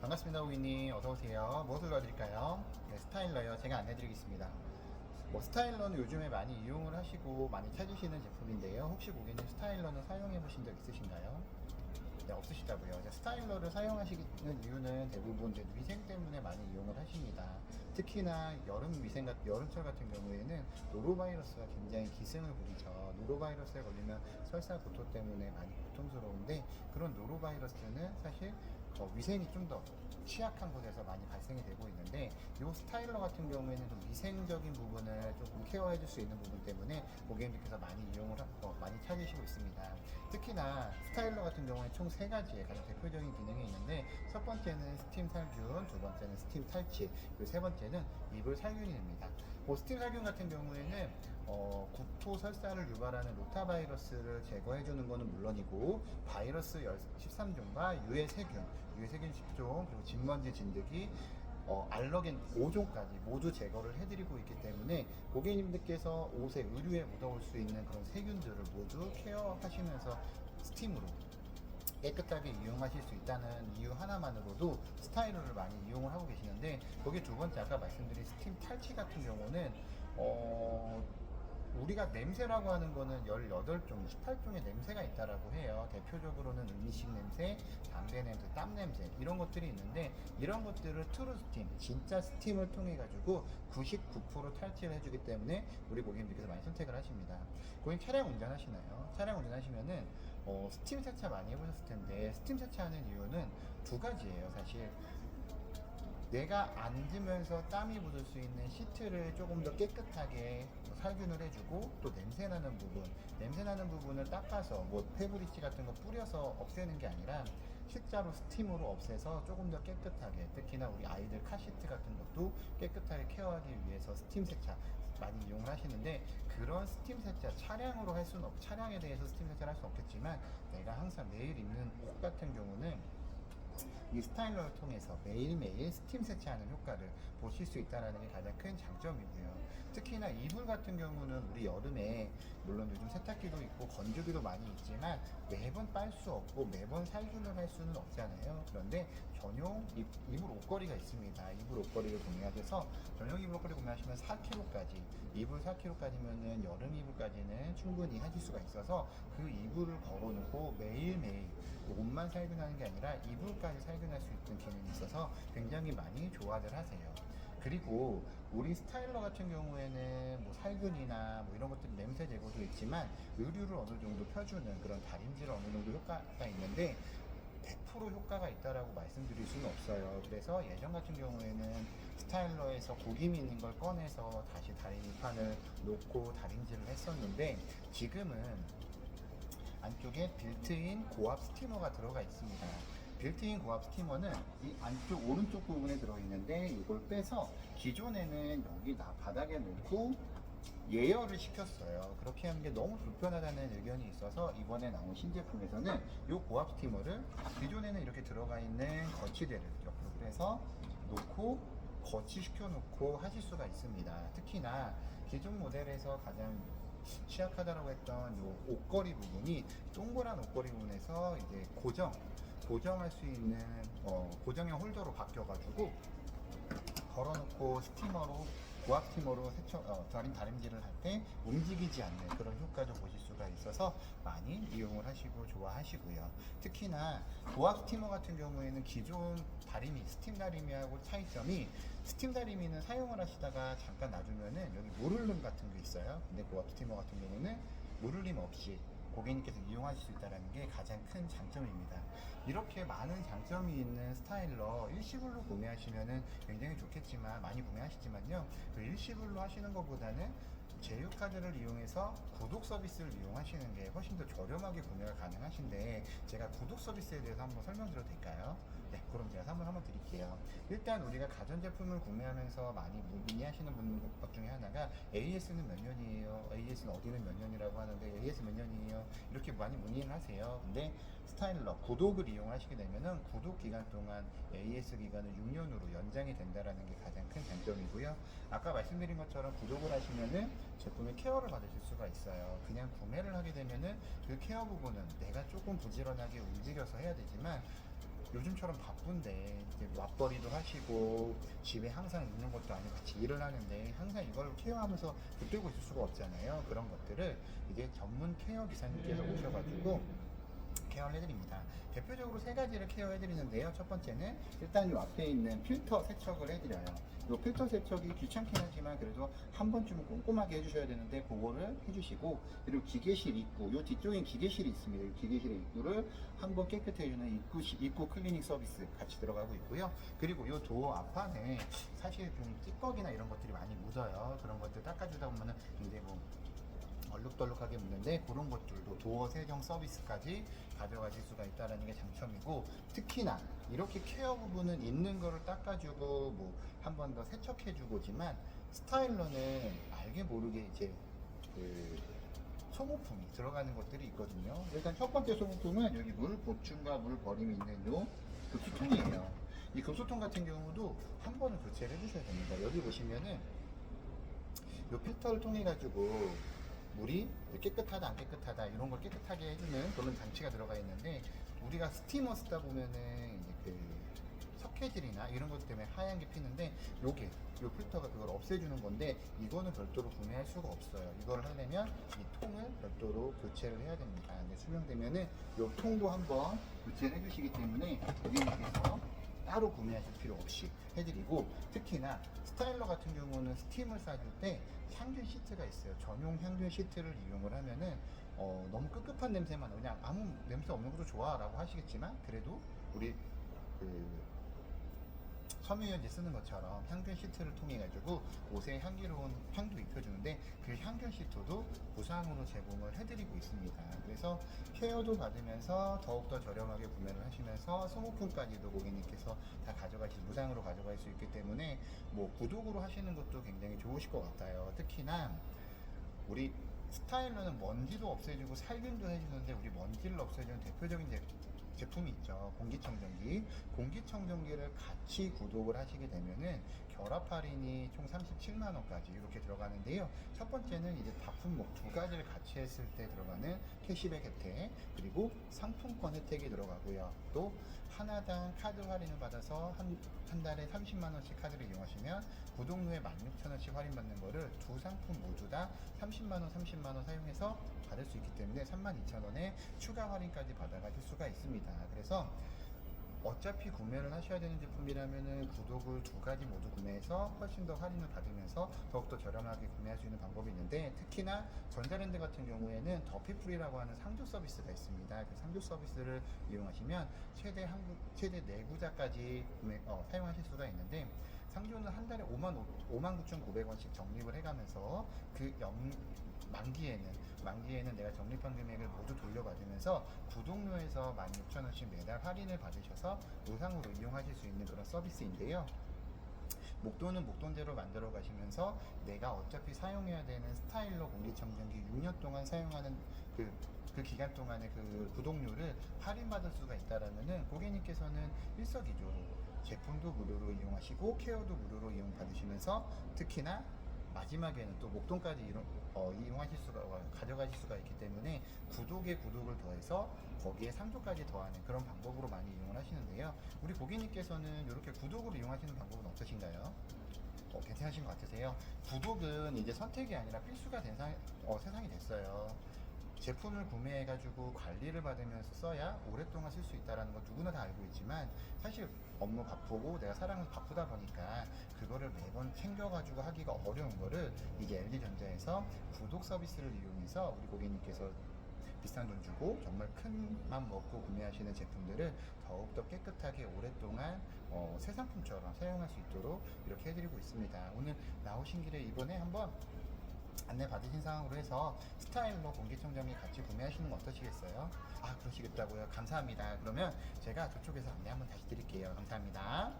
반갑습니다, 고객님. 어서오세요. 무엇을 도와드릴까요? 네, 스타일러요. 제가 안내드리겠습니다. 스타일러는 요즘에 많이 이용을 하시고 많이 찾으시는 제품인데요. 혹시 고객님 스타일러는 사용해 보신 적 있으신가요? 네, 없으시다고요. 이제 스타일러를 사용하시는 이유는 대부분 이제 위생 때문에 많이 이용을 하십니다. 특히나 여름철 같은 경우에는 노로바이러스가 굉장히 기승을 부리죠. 노로바이러스에 걸리면 설사구토 때문에 많이 고통스러운데, 그런 노로바이러스는 사실 위생이 좀 더 취약한 곳에서 많이 발생이 되고 있는데, 이 스타일러 같은 경우에는 좀 위생적인 부분을 조금 케어해 줄 수 있는 부분 때문에 고객님들께서 많이 찾으시고 있습니다. 특히나 스타일러 같은 경우에 총 세 가지의 가장 대표적인 기능이 있는데, 첫 번째는 스팀 살균, 두 번째는 스팀 탈취, 그리고 세 번째는 이불 살균입니다. 스팀 살균 같은 경우에는 구토 설사를 유발하는 로타바이러스를 제거해 주는 것은 물론이고, 바이러스 13종과 유해세균 10종, 그리고 진먼지 진드기, 알러겐 5종까지 모두 제거를 해드리고 있기 때문에 고객님들께서 옷에 의류에 묻어올 수 있는 그런 세균들을 모두 케어하시면서 스팀으로 깨끗하게 이용하실 수 있다는 이유 하나만으로도 스타일러를 많이 이용을 하고 계시는데, 거기 두 번째 아까 말씀드린 스팀 탈취 같은 경우는 우리가 냄새라고 하는 거는 18종, 18종의 냄새가 있다라고 해요. 대표적으로는 음식 냄새, 담배 냄새, 땀 냄새, 이런 것들이 있는데, 이런 것들을 트루 스팀, 진짜 스팀을 통해 가지고 99% 탈취를 해주기 때문에 우리 고객님들께서 많이 선택을 하십니다. 고객님 차량 운전하시나요? 차량 운전하시면은 스팀 세차 많이 해보셨을 텐데, 스팀 세차하는 이유는 두 가지예요, 사실. 내가 앉으면서 땀이 묻을 수 있는 시트를 조금 더 깨끗하게 살균을 해주고, 또 냄새나는 부분을 닦아서 페브리치 같은 거 뿌려서 없애는 게 아니라 실제로 스팀으로 없애서 조금 더 깨끗하게, 특히나 우리 아이들 카시트 같은 것도 깨끗하게 케어하기 위해서 스팀 세차 많이 이용을 하시는데, 그런 스팀 세차 차량에 대해서 스팀 세차를 할 수는 없겠지만, 내가 항상 매일 입는 옷 같은 경우는 이 스타일러를 통해서 매일매일 스팀 세차하는 효과를 보실 수 있다는 게 가장 큰 장점이고요. 특히나 이불 같은 경우는 우리 여름에, 물론 요즘 세탁기도 있고 건조기도 많이 있지만 매번 빨 수 없고 매번 살균을 할 수는 없잖아요. 그런데 전용 이불 옷걸이가 있습니다. 이불 옷걸이를 구매하셔서, 전용 이불 옷걸이 구매하시면 4kg까지, 이불 4kg까지면은 여름 이불까지는 충분히 하실 수가 있어서, 그 이불을 걸어놓고 매일매일 옷만 살균하는 게 아니라 이불까지 살균할 수 있는 기능이 있어서 굉장히 많이 좋아들 하세요. 그리고 우리 스타일러 같은 경우에는 살균이나 이런 것들, 냄새 제거도 있지만 의류를 어느 정도 펴주는 그런 다림질을 어느 정도 효과가 있는데, 100% 효과가 있다라고 말씀드릴 수는 없어요. 그래서 예전 같은 경우에는 스타일러에서 구김이 있는 걸 꺼내서 다시 다리미판을 놓고 다림질을 했었는데, 지금은 안쪽에 빌트인 고압 스티머가 들어가 있습니다. 빌트인 고압 스티머는 이 안쪽 오른쪽 부분에 들어있는데, 이걸 빼서 기존에는 여기 바닥에 놓고 예열을 시켰어요. 그렇게 하는 게 너무 불편하다는 의견이 있어서 이번에 나온 신제품에서는 이 고압 스티머를 기존에는 이렇게 들어가 있는 거치대를 옆으로 해서 놓고 거치시켜 놓고 하실 수가 있습니다. 특히나 기존 모델에서 가장 취약하다고 했던 요 옷걸이 부분이, 동그란 옷걸이 부분에서 이제 고정할 수 있는 고정형 홀더로 바뀌어가지고 걸어놓고 고압 스티머로 다림질을 할 때 움직이지 않는 그런 효과도 보실 수가 있어서 많이 이용을 하시고 좋아하시고요. 특히나 고압 스티머 같은 경우에는 기존 스팀 다리미하고 차이점이, 스팀 다리미는 사용을 하시다가 잠깐 놔두면은 여기 물흘림 같은 게 있어요. 근데 고압 스티머 같은 경우는 물흘림 없이 고객님께서 이용하실 수 있다는 게 가장 큰 장점입니다. 이렇게 많은 장점이 있는 스타일러 일시불로 구매하시면 굉장히 좋겠지만, 많이 구매하시지만요, 그 일시불로 하시는 것보다는 제휴카드를 이용해서 구독 서비스를 이용하시는 게 훨씬 더 저렴하게 구매가 가능하신데, 제가 구독 서비스에 대해서 한번 설명드려도 될까요? 네, 그럼 제가 설명 한번 드릴게요. 일단 우리가 가전제품을 구매하면서 많이 문의하시는 것 중에 하나가, AS는 몇 년이에요? AS는 어디는 몇 년이라고 하는데 AS 몇 년이에요? 이렇게 많이 문의를 하세요. 근데 스타일러 구독을 이용하시게 되면은 구독 기간 동안 AS 기간은 6년으로 연장이 된다라는 게 가장 큰 장점이고요. 아까 말씀드린 것처럼 구독을 하시면은 제품의 케어를 받으실 수가 있어요. 그냥 구매를 하게 되면은 그 케어 부분은 내가 조금 부지런하게 움직여서 해야 되지만, 요즘처럼 바쁜데 이제 맞벌이도 하시고 집에 항상 있는 것도 아니고 같이 일을 하는데 항상 이걸 케어하면서 붙들고 있을 수가 없잖아요. 그런 것들을 이제 전문 케어 기사님께서 오셔가지고 케어를 해드립니다. 대표적으로 세 가지를 케어해드리는데요. 첫 번째는 일단 이 앞에 있는 필터 세척을 해드려요. 이 필터 세척이 귀찮긴 하지만 그래도 한 번쯤은 꼼꼼하게 해주셔야 되는데 그거를 해주시고, 그리고 기계실 입구, 이 뒤쪽엔 기계실이 있습니다. 이 기계실의 입구를 한번 깨끗해 해주는 입구 클리닝 서비스 같이 들어가고 있고요. 그리고 이 도어 앞판에 사실 좀 찌꺼기나 이런 것들이 많이 묻어요. 그런 것들 닦아주다 보면은 굉장히 뭐 얼룩덜룩하게 묻는데 그런 것들도 도어 세정 서비스까지 가져가실 수가 있다는 게 장점이고, 특히나 이렇게 케어 부분은 있는 거를 닦아주고 뭐 한 번 더 세척해주고지만 스타일러는 알게 모르게 이제 그 소모품이 들어가는 것들이 있거든요. 일단 첫 번째 소모품은 여기 물 보충과 물 버림이 있는 요 급수통이에요. 이 급수통 같은 경우도 한 번은 교체를 해주셔야 됩니다. 여기 보시면은 이 필터를 통해 가지고 물이 깨끗하다 안 깨끗하다 이런 걸 깨끗하게 해주는 그런 장치가 들어가 있는데, 우리가 스티머 쓰다 보면은 이제 그 석회질이나 이런 것 때문에 하얀 게 피는데 요게 요 필터가 그걸 없애주는 건데, 이거는 별도로 구매할 수가 없어요. 이걸 하려면 이 통을 별도로 교체를 해야 됩니다. 근데 수명되면은 요 통도 한번 교체를 해주시기 때문에 고객님께서 따로 구매하실 필요 없이 해드리고, 특히나 스타일러 같은 경우는 스팀을 쏴줄 때 향균 시트가 있어요. 전용 향균 시트를 이용을 하면은 너무 꿉꿉한 냄새만, 그냥 아무 냄새 없는 것도 좋아 라고 하시겠지만, 그래도 우리 그 섬유유연제 쓰는 것처럼 향균 시트를 통해 가지고 옷에 향기로운 향도 입혀주는데, 그 향균 시트도 무상으로 제공을 해드리고 있습니다. 그래서 케어도 받으면서 더욱더 저렴하게 구매를 하시면서 소모품까지도 고객님께서 다 무상으로 가져갈 수 있기 때문에 뭐 구독으로 하시는 것도 굉장히 좋으실 것 같아요. 특히나 우리 스타일러는 먼지도 없애주고 살균도 해주는데, 우리 먼지를 없애주는 대표적인 제품이 있죠. 공기청정기. 공기청정기를 같이 구독을 하시게 되면은 결합 할인이 총 37만 원까지 이렇게 들어가는데요. 첫 번째는 이제 바품목 두 가지를 같이 했을 때 들어가는 캐시백 혜택, 그리고 상품권 혜택이 들어가고요. 또 하나당 카드 할인을 받아서 한 달에 30만 원씩 카드를 이용하시면 구독료에 16,000원씩 할인받는 거를 두 상품 모두 다 30만 원, 30만 원 사용해서 받을 수 있기 때문에 32,000원에 추가 할인까지 받아가실 수가 있습니다. 그래서 어차피 구매를 하셔야 되는 제품이라면은 구독을 두 가지 모두 구매해서 훨씬 더 할인을 받으면서 더욱더 저렴하게 구매할 수 있는 방법이 있는데, 특히나 전자랜드 같은 경우에는 더피풀이라고 하는 상조 서비스가 있습니다. 그 상조 서비스를 이용하시면 최대 4구자까지 사용하실 수가 있는데, 상조는 한 달에 59,900원씩 적립을 해가면서 그 만기에는 내가 적립한 금액을 모두 돌려받으면서 구독료에서 16,000원씩 매달 할인을 받으셔서 무상으로 이용하실 수 있는 그런 서비스인데요. 목돈은 목돈대로 만들어 가시면서 내가 어차피 사용해야 되는 스타일러 공기청정기 6년 동안 사용하는 그 기간 동안의 그 구독료를 할인받을 수가 있다라면은 고객님께서는 일석이조로 제품도 무료로 이용하시고 케어도 무료로 이용받으시면서, 특히나 마지막에는 또 목돈까지 이용하실 수가, 가져가실 수가 있기 때문에 구독에 구독을 더해서 거기에 상조까지 더하는 그런 방법으로 많이 이용을 하시는데요. 우리 고객님께서는 이렇게 구독으로 이용하시는 방법은 어떠신가요? 괜찮으신 것 같으세요? 구독은 이제 선택이 아니라 필수가 된 세상이 됐어요. 제품을 구매해가지고 관리를 받으면서 써야 오랫동안 쓸 수 있다는 건 누구나 다 알고 있지만, 사실 업무 바쁘고 내가 사람이 바쁘다 보니까 그거를 매번 챙겨가지고 하기가 어려운 거를 이제 LG전자에서 구독 서비스를 이용해서 우리 고객님께서 비싼 돈 주고 정말 큰 맘 먹고 구매하시는 제품들을 더욱더 깨끗하게 오랫동안 새 상품처럼 사용할 수 있도록 이렇게 해드리고 있습니다. 오늘 나오신 길에 이번에 한번 안내 받으신 상황으로 해서 스타일러 공기청정기 같이 구매하시는 거 어떠시겠어요? 아, 그러시겠다고요? 감사합니다. 그러면 제가 저쪽에서 안내 한번 다시 드릴게요. 감사합니다.